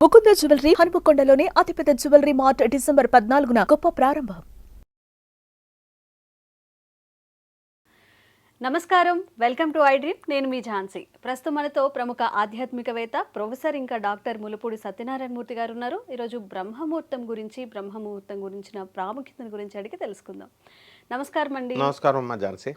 Mukunda jewellery హనుమకొండలోని అతిపెద్ద jewellery mart December 14న గొప్ప ప్రారంభం. నమస్కారం, వెల్కమ్ టు ఐ డ్రీమ్. నేను మీ ఝాన్సీ. ప్రస్తుతం మనతో ప్రముఖ ఆధ్యాత్మికవేత్త ప్రొఫెసర్ ఇంకా డాక్టర్ ములుపూడి సత్యనారాయణ మూర్తి గారు ఉన్నారు. ఈరోజు బ్రహ్మముహూర్తం గురించిన ప్రాముఖ్యతను గురించి అడిగి తెలుసుకుందాం. నమస్కారం అండి. నమస్కారం అమ్మా ఝాన్సీ.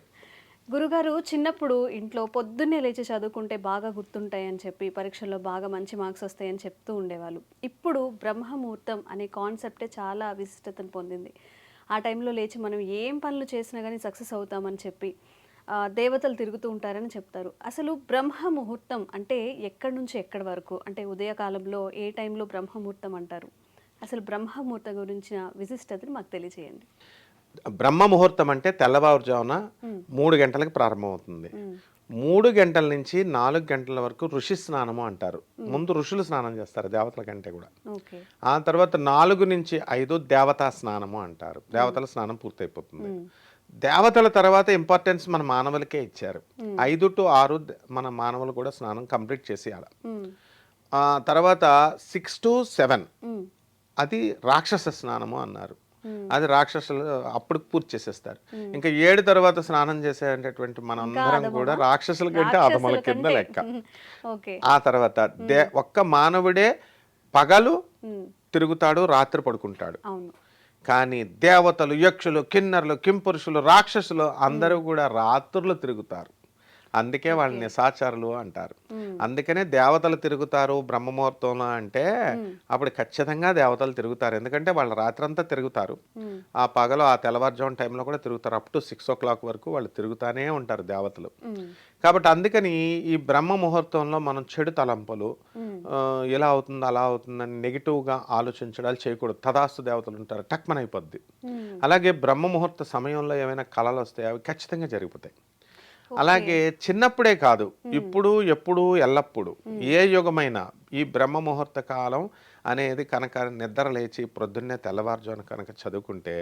గురుగారు, చిన్నప్పుడు ఇంట్లో పొద్దున్నే లేచి చదువుకుంటే బాగా గుర్తుంటాయని చెప్పి పరీక్షల్లో బాగా మంచి మార్క్స్ వస్తాయని చెప్తూ ఉండేవాళ్ళు. ఇప్పుడు బ్రహ్మముహూర్తం అనే కాన్సెప్టే చాలా విశిష్టతను పొందింది. ఆ టైంలో లేచి మనం ఏం పనులు చేసినా కానీ సక్సెస్ అవుతామని చెప్పి దేవతలు తిరుగుతూ ఉంటారని చెప్తారు. అసలు బ్రహ్మముహూర్తం అంటే ఎక్కడి నుంచి ఎక్కడి వరకు, అంటే ఉదయకాలంలో ఏ టైంలో బ్రహ్మముహూర్తం అంటారు? అసలు బ్రహ్మముహూర్తం గురించిన విశిష్టతను మాకు తెలియజేయండి. బ్రహ్మ ముహూర్తం అంటే తెల్లవారుజామున 3 గంటలకు ప్రారంభమవుతుంది. 3 గంటల నుంచి 4 గంటల వరకు ఋషి స్నానము అంటారు. ముందు ఋషులు స్నానం చేస్తారు దేవతల కంటే కూడా. ఆ తర్వాత 4 నుంచి 5 దేవతా స్నానము అంటారు. దేవతల స్నానం పూర్తయిపోతుంది. దేవతల తర్వాత ఇంపార్టెన్స్ మన మానవులకే ఇచ్చారు. 5 to 6 మన మానవులు కూడా స్నానం కంప్లీట్ చేసేయాలి. ఆ తర్వాత 6 to 7 అది రాక్షస స్నానము అన్నారు. అది రాక్షసులు అప్పుడు పూర్తి చేసేస్తారు. ఇంకా 7 తర్వాత స్నానం చేసేటటువంటి మనందరం కూడా రాక్షసుల కంటే అధముల కింద లెక్క. ఆ తర్వాత ఒక్క మానవుడే పగలు తిరుగుతాడు, రాత్రి పడుకుంటాడు. కానీ దేవతలు, యక్షులు, కిన్నరులు, కింపురుషులు, రాక్షసులు అందరూ కూడా రాత్రులు తిరుగుతారు. అందుకే వాళ్ళని నిశాచారులు అంటారు. అందుకనే దేవతలు తిరుగుతారు బ్రహ్మముహూర్తంలో అంటే అప్పుడు ఖచ్చితంగా దేవతలు తిరుగుతారు. ఎందుకంటే వాళ్ళు రాత్రంతా తిరుగుతారు, ఆ పగలు ఆ తెల్లవారుజామున టైంలో కూడా తిరుగుతారు. అప్ టు 6 o'clock వరకు వాళ్ళు తిరుగుతానే ఉంటారు దేవతలు. కాబట్టి అందుకని ఈ బ్రహ్మ ముహూర్తంలో మనం చెడు తలంపులు ఇలా అవుతుంది అలా అవుతుందని నెగిటివ్గా ఆలోచించడాలు చేయకూడదు. తదాస్తు దేవతలు ఉంటారు, టక్మన్ అయిపోద్ది. అలాగే బ్రహ్మ ముహూర్త సమయంలో ఏమైనా కళలు వస్తాయి, అవి ఖచ్చితంగా జరిగిపోతాయి. అలాగే చిన్నప్పుడే కాదు, ఇప్పుడు ఎప్పుడు ఎల్లప్పుడు ఏ యుగమైనా ఈ బ్రహ్మ ముహూర్త కాలం అనేది కనుక నిద్ర లేచి ప్రొద్దున్నే తెల్లవారుజామున కనుక చదువుకుంటే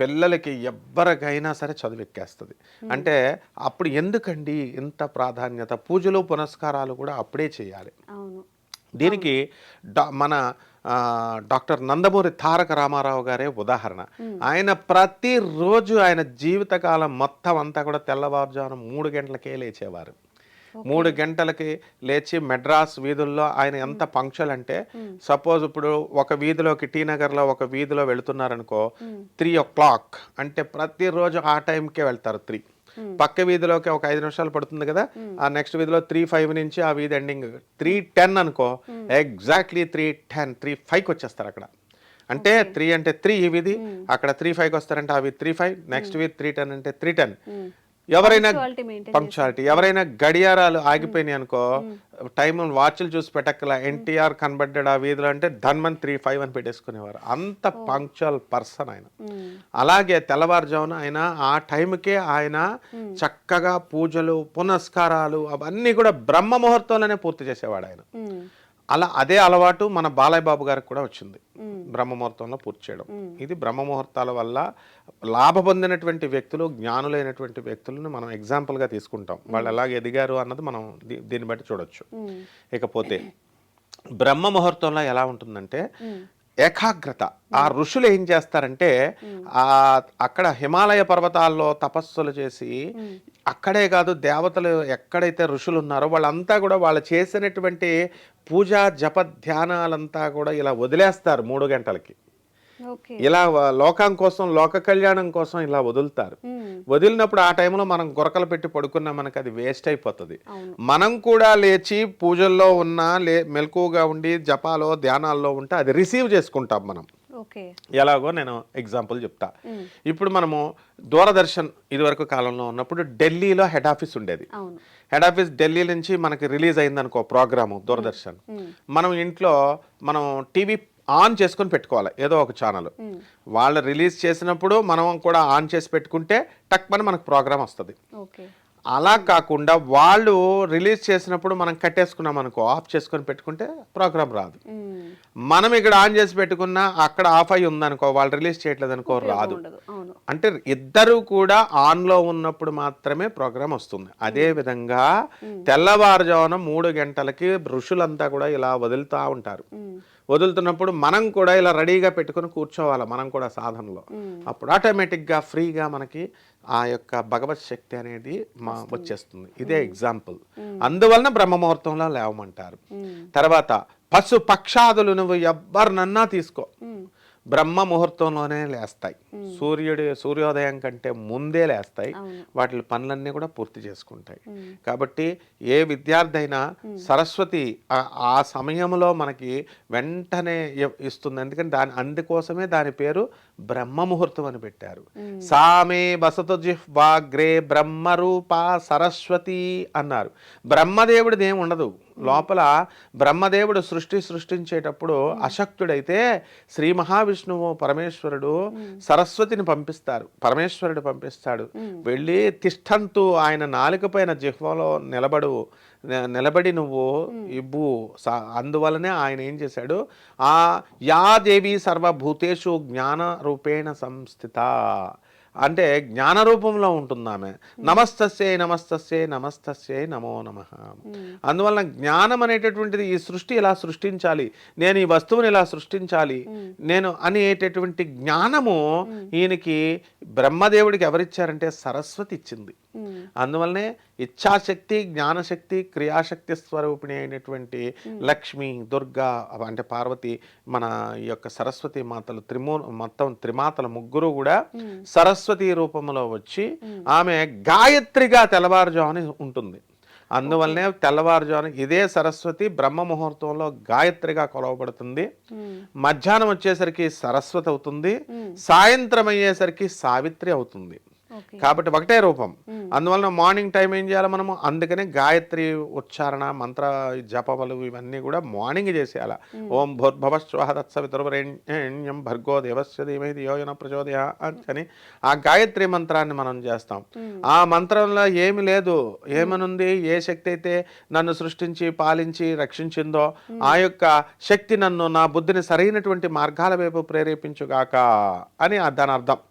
పిల్లలకి ఎవ్వరికైనా సరే చదువు ఎక్కేస్తుంది. అంటే అప్పుడు ఎందుకండి ఇంత ప్రాధాన్యత? పూజలు పునస్కారాలు కూడా అప్పుడే చేయాలి. దీనికి మన డాక్టర్ నందమూరి తారక రామారావు గారే ఉదాహరణ. ఆయన ప్రతిరోజు ఆయన జీవితకాలం మొత్తం అంతా కూడా తెల్లవారుజామున 3 గంటలకే లేచేవారు. 3 గంటలకి లేచి మెడ్రాస్ వీధుల్లో ఆయన ఎంత పంక్చువల్ అంటే, సపోజ్ ఇప్పుడు ఒక వీధిలోకి టీ నగర్లో ఒక వీధిలో వెళుతున్నారనుకో 3 o'clock అంటే ప్రతిరోజు ఆ టైంకే వెళ్తారు. 3 పక్క వీధిలోకి ఒక 5 నిమిషాలు పడుతుంది కదా, ఆ నెక్స్ట్ వీధిలో 3:05 నుంచి ఆ వీధి ఎండింగ్ 3:10 అనుకో, ఎగ్జాక్ట్లీ 3:10 3:05కి వచ్చేస్తారు అక్కడ. అంటే 3 అంటే 3 ఈ వీధి, అక్కడ 3:05కి వస్తారంటే ఆ వీధి 3:05, నెక్స్ట్ వీధి 3:10 అంటే 3:10. ఎవరైనా పంక్చువాలిటీ, ఎవరైనా గడియారాలు ఆగిపోయినాయి అనుకో, టైం వాచ్లు చూసి పెట్టక్కల ఎన్టీఆర్ కనబడ్డాడు ఆ వీధిలో అంటే ధన్మన్ 3:05 అని పెట్టేసుకునేవారు. అంత పంక్చువల్ పర్సన్ ఆయన. అలాగే తెల్లవారుజామున ఆయన ఆ టైంకే ఆయన చక్కగా పూజలు పునస్కారాలు అవన్నీ కూడా బ్రహ్మ ముహూర్తంలోనే పూర్తి చేసేవాడు ఆయన. అలా అదే అలవాటు మన బాలయ్య బాబు గారికి కూడా వచ్చింది, బ్రహ్మముహూర్తంలో పూర్తి చేయడం. ఇది బ్రహ్మముహూర్తాల వల్ల లాభ పొందినటువంటి వ్యక్తులు, జ్ఞానులైనటువంటి వ్యక్తులను మనం ఎగ్జాంపుల్గా తీసుకుంటాం. వాళ్ళు ఎలాగ ఎదిగారు అన్నది మనం దీన్ని బట్టి చూడొచ్చు. ఇకపోతే బ్రహ్మ ముహూర్తంలో ఎలా ఉంటుందంటే ఏకాగ్రత. ఆ ఋషులు ఏం చేస్తారంటే అక్కడ హిమాలయ పర్వతాల్లో తపస్సులు చేసి, అక్కడే కాదు దేవతలు ఎక్కడైతే ఋషులు ఉన్నారో వాళ్ళంతా కూడా వాళ్ళు చేసినటువంటి పూజా జప ధ్యానాలంతా కూడా ఇలా వదిలేస్తారు 3 గంటలకి. ఇలా లోకం కోసం, లోక కళ్యాణం కోసం ఇలా వదులుతారు. వదిలినప్పుడు ఆ టైంలో మనం గురకలు పెట్టి పడుకున్నా మనకు అది వేస్ట్ అయిపోతుంది. మనం కూడా లేచి పూజల్లో ఉన్నా మెలకువగా ఉండి జపాలో ధ్యానాల్లో ఉంటే అది రిసీవ్ చేసుకుంటాం మనం. ఎలాగో నేను ఎగ్జాంపుల్ చెప్తా. ఇప్పుడు మనము దూరదర్శన్ ఇదివరకు కాలంలో ఉన్నప్పుడు ఢిల్లీలో హెడ్ ఆఫీస్ ఉండేది. హెడ్ ఆఫీస్ ఢిల్లీ నుంచి మనకి రిలీజ్ అయిందనుకో ప్రోగ్రాము దూరదర్శన్, మనం ఇంట్లో మనం టీవీ ఆన్ చేసుకొని పెట్టుకోవాలి ఏదో ఒక ఛానల్. వాళ్ళు రిలీజ్ చేసినప్పుడు మనం కూడా ఆన్ చేసి పెట్టుకుంటే టక్మని మనకు ప్రోగ్రామ్ వస్తుంది. అలా కాకుండా వాళ్ళు రిలీజ్ చేసినప్పుడు మనం కట్టేసుకున్నాం అనుకో, ఆఫ్ చేసుకొని పెట్టుకుంటే ప్రోగ్రామ్ రాదు. మనం ఇక్కడ ఆన్ చేసి పెట్టుకున్నా అక్కడ ఆఫ్ అయి ఉందనుకో, వాళ్ళు రిలీజ్ చేయట్లేదు అనుకో, రాదు. ఉండదు. అవును. అంటే ఇద్దరు కూడా ఆన్లో ఉన్నప్పుడు మాత్రమే ప్రోగ్రామ్ వస్తుంది. అదే విధంగా తెల్లవారుజామున 3 గంటలకి ఋషులంతా కూడా ఇలా వదులుతూ ఉంటారు. వదులుతున్నప్పుడు మనం కూడా ఇలా రెడీగా పెట్టుకుని కూర్చోవాలి, మనం కూడా సాధనలో. అప్పుడు ఆటోమేటిక్గా ఫ్రీగా మనకి ఆ యొక్క భగవత్ శక్తి అనేది వచ్చేస్తుంది. ఇదే ఎగ్జాంపుల్. అందువలన బ్రహ్మముహూర్తంలో లేవమంటారు. తర్వాత పశు పక్షాదులు నువ్వు ఎవ్వరినన్నా తీసుకో, బ్రహ్మ ముహూర్తంలోనే లేస్తాయి. సూర్యోదయం కంటే ముందే లేస్తాయి. వాటి పనులన్నీ కూడా పూర్తి చేసుకుంటాయి. కాబట్టి ఏ విద్యార్థి అయినా సరస్వతి ఆ సమయంలో మనకి వెంటనే ఇస్తుంది. ఎందుకంటే అందుకోసమే దాని పేరు బ్రహ్మ ముహూర్తం అని పెట్టారు. సామే వసతు జిహ్వాగ్రే బ్రహ్మరూప సరస్వతి అన్నారు. బ్రహ్మదేవుడిది ఏమి ఉండదు లోపల. బ్రహ్మదేవుడు సృష్టించేటప్పుడు అశక్తుడైతే శ్రీ మహావిష్ణువు పరమేశ్వరుడు సరస్వతిని పంపిస్తారు. పరమేశ్వరుడు పంపిస్తాడు, వెళ్ళి తిష్టంతు ఆయన నాలుక పైన జిహ్వలో నిలబడి నువ్వు ఇవ్వు. అందువలనే ఆయన ఏం చేశాడు, ఆ యా దేవి సర్వభూతేషు జ్ఞాన రూపేణ సంస్థిత అంటే జ్ఞాన రూపంలో ఉంటుంది ఆమె. నమస్తస్యై నమస్తస్యై నమస్తస్యై నమో నమః. అందువలన జ్ఞానం అనేటటువంటిది ఈ సృష్టి ఇలా సృష్టించాలి, నేను ఈ వస్తువుని ఇలా సృష్టించాలి నేను అనేటటువంటి జ్ఞానము ఈయనకి బ్రహ్మదేవుడికి ఎవరిచ్చారంటే సరస్వతి ఇచ్చింది. అందువల్లనే ఇచ్ఛాశక్తి, జ్ఞానశక్తి, క్రియాశక్తి స్వరూపిణి అయినటువంటి లక్ష్మి, దుర్గా అంటే పార్వతి, మన ఈ యొక్క సరస్వతి మాతలు మొత్తం త్రిమాతలు ముగ్గురు కూడా సరస్వతి రూపంలో వచ్చి ఆమె గాయత్రిగా తెల్లవారుజామున ఉంటుంది. అందువల్లనే తెల్లవారుజామున ఇదే సరస్వతి బ్రహ్మ ముహూర్తంలో గాయత్రిగా కొలవబడుతుంది. మధ్యాహ్నం వచ్చేసరికి సరస్వతి అవుతుంది, సాయంత్రం అయ్యేసరికి సావిత్రి అవుతుంది. కాబట్టి ఒకటే రూపం. అందువలన మార్నింగ్ టైం ఏం చేయాలి మనము, అందుకనే గాయత్రి ఉచ్చారణ, మంత్ర జపములు ఇవన్నీ కూడా మార్నింగ్ చేసేయాలి. ఓం భూర్భువః తత్సవితుర్వరేణ్యం భర్గో దేవస్య ధీమహి ధియో యో నః ప్రచోదయాత్ అని ఆ గాయత్రి మంత్రాన్ని మనం చేస్తాం. ఆ మంత్రంలో ఏమి లేదు, ఏమనుంది, ఏ శక్తి అయితే నన్ను సృష్టించి పాలించి రక్షించిందో ఆ యొక్క శక్తి నన్ను, నా బుద్ధిని సరైనటువంటి మార్గాల వైపు ప్రేరేపించుగాక అని దాని అర్థం.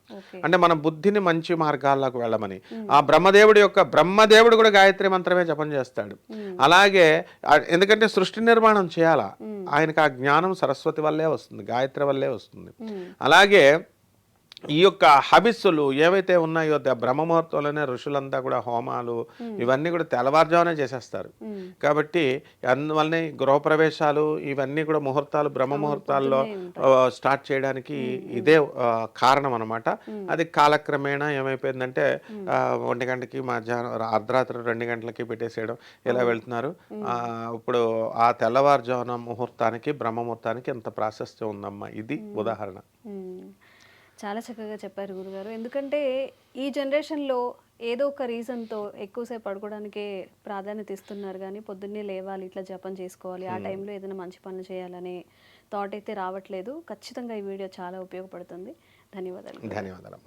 అంటే మన బుద్ధిని మంచి మార్గాల్లోకి వెళ్ళమని. ఆ బ్రహ్మదేవుడు కూడా గాయత్రి మంత్రమే జపం చేస్తాడు. అలాగే ఎందుకంటే సృష్టి నిర్మాణం చేయాలా, ఆయనకు ఆ జ్ఞానం సరస్వతి వల్లే వస్తుంది, గాయత్రి వల్లే వస్తుంది. అలాగే ఈ యొక్క హబిస్సులు ఏవైతే ఉన్నాయో బ్రహ్మముహూర్తంలోనే ఋషులంతా కూడా హోమాలు ఇవన్నీ కూడా తెల్లవారుజామునే చేసేస్తారు. కాబట్టి అందువల్లనే గృహప్రవేశాలు ఇవన్నీ కూడా ముహూర్తాలు బ్రహ్మ ముహూర్తాల్లో స్టార్ట్ చేయడానికి ఇదే కారణం అనమాట. అది కాలక్రమేణా ఏమైపోయిందంటే 1 గంటకి మధ్యాహ్నం అర్ధరాత్రి 2 గంటలకి పెట్టేసేయడం ఇలా వెళ్తున్నారు. ఇప్పుడు ఆ తెల్లవారుజామున ముహూర్తానికి బ్రహ్మ ముహూర్తానికి ఎంత ప్రాశస్త్యం ఉందమ్మా, ఇది ఉదాహరణ. చాలా చక్కగా చెప్పారు గురుగారు. ఎందుకంటే ఈ జనరేషన్లో ఏదో ఒక రీజన్తో ఎక్కువసేపు పడుకోవడానికే ప్రాధాన్యత ఇస్తున్నారు, కానీ పొద్దున్నే లేవాలి, ఇట్లా జపం చేసుకోవాలి, ఆ టైంలో ఏదైనా మంచి పనులు చేయాలనే థాట్ అయితే రావట్లేదు. ఖచ్చితంగా ఈ వీడియో చాలా ఉపయోగపడుతుంది. ధన్యవాదాలు. ధన్యవాదాలు.